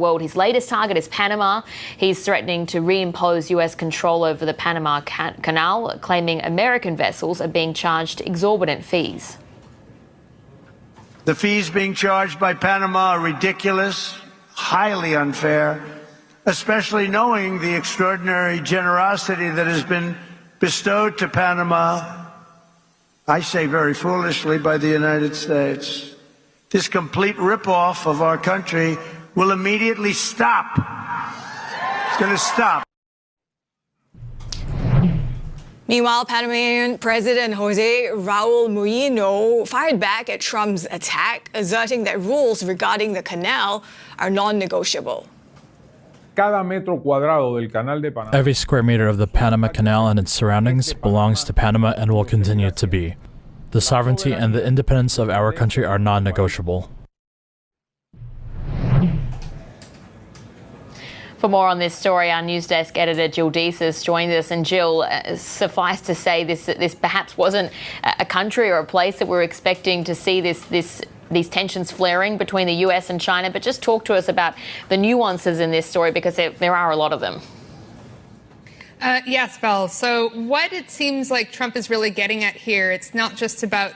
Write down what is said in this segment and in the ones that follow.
World. His latest target is Panama. He's threatening to reimpose US control over the Panama Canal, claiming American vessels are being charged exorbitant fees. The fees being charged by Panama are ridiculous, highly unfair, especially knowing the extraordinary generosity that has been bestowed to Panama, I say very foolishly, by the United States. This complete ripoff of our country will immediately stop. It's going to stop. Meanwhile, Panamanian President Jose Raul Mulino fired back at Trump's attack, asserting that rules regarding the canal are non-negotiable. Every square meter of the Panama Canal and its surroundings belongs to Panama and will continue to be. The sovereignty and the independence of our country are non-negotiable. For more on this story, our news desk editor Jill Deeses joined us. And Jill, suffice to say, this perhaps wasn't a country or a place that we're expecting to see these tensions flaring between the US and China. But just talk to us about the nuances in this story, because there are a lot of them. Yes, Belle. So what it seems like Trump is really getting at here, it's not just about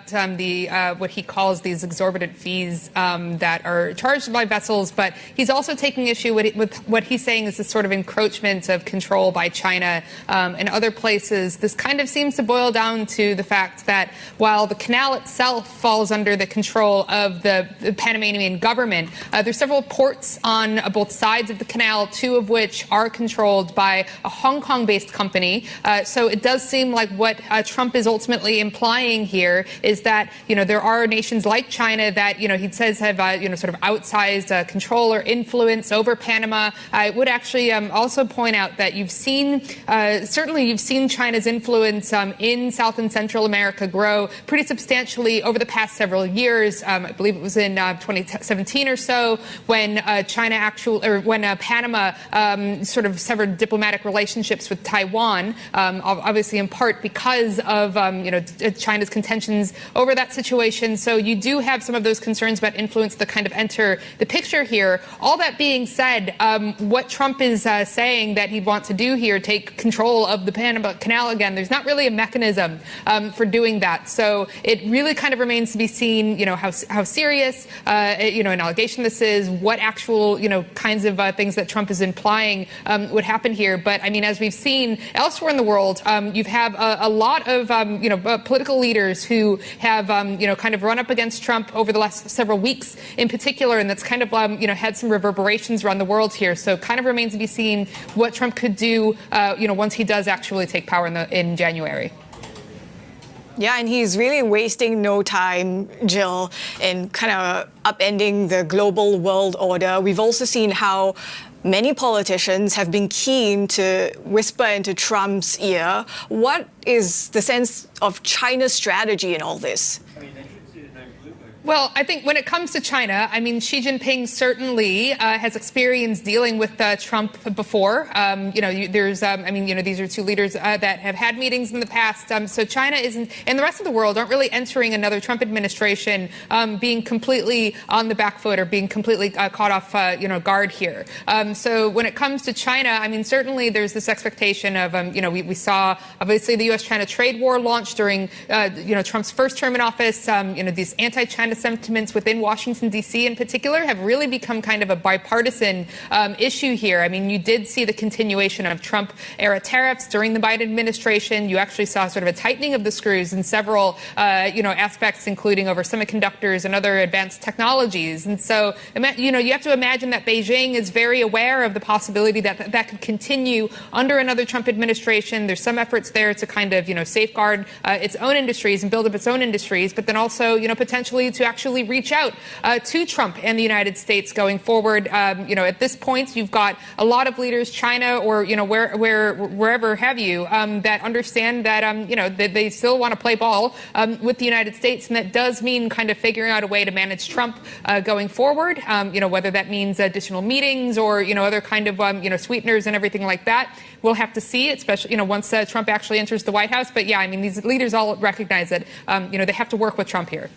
what he calls these exorbitant fees that are charged by vessels, but he's also taking issue with what he's saying is this sort of encroachment of control by China and other places. This kind of seems to boil down to the fact that while the canal itself falls under the control of the Panamanian government, there's several ports on both sides of the canal, two of which are controlled by a Hong Kong-based company. So it does seem like what Trump is ultimately implying here is that, there are nations like China that, he says have, sort of outsized control or influence over Panama. I would actually also point out that certainly you've seen China's influence in South and Central America grow pretty substantially over the past several years. I believe it was in 2017 or so when Panama sort of severed diplomatic relationships with Taiwan, obviously in part because of China's contentions over that situation. So you do have some of those concerns about influence that kind of enter the picture here. All that being said, what Trump is saying that he'd want to do here, take control of the Panama Canal again, there's not really a mechanism for doing that. So it really kind of remains to be seen, how serious, an allegation this is, what actual, kinds of things that Trump is implying would happen here. But I mean, as we've seen elsewhere in the world, you have a lot of, political leaders who have, kind of run up against Trump over the last several weeks in particular, and that's kind of, had some reverberations around the world here. So kind of remains to be seen what Trump could do, once he does actually take power in January. Yeah, and he's really wasting no time, Jill, in kind of upending the global world order. We've also seen how many politicians have been keen to whisper into Trump's ear. What is the sense of China's strategy in all this? Well, I think when it comes to China, I mean, Xi Jinping certainly has experience dealing with Trump before. These are two leaders that have had meetings in the past. So China isn't, and the rest of the world aren't really entering another Trump administration being completely on the back foot or being completely caught off, guard here. So when it comes to China, I mean, certainly there's this expectation of, we saw obviously the U.S.-China trade war launch during, Trump's first term in office. These anti-China sentiments within Washington, D.C. in particular have really become kind of a bipartisan issue here. I mean, you did see the continuation of Trump-era tariffs during the Biden administration. You actually saw sort of a tightening of the screws in several, aspects, including over semiconductors and other advanced technologies. And so, you have to imagine that Beijing is very aware of the possibility that that could continue under another Trump administration. There's some efforts there to kind of, safeguard its own industries and build up its own industries, but then also, potentially to actually reach out to Trump and the United States going forward. At this point, you've got a lot of leaders, China or, wherever have you, that understand that, that they still want to play ball with the United States. And that does mean kind of figuring out a way to manage Trump going forward, whether that means additional meetings or, other kind of, sweeteners and everything like that. We'll have to see, especially, once Trump actually enters the White House. But yeah, I mean, these leaders all recognize that, they have to work with Trump here.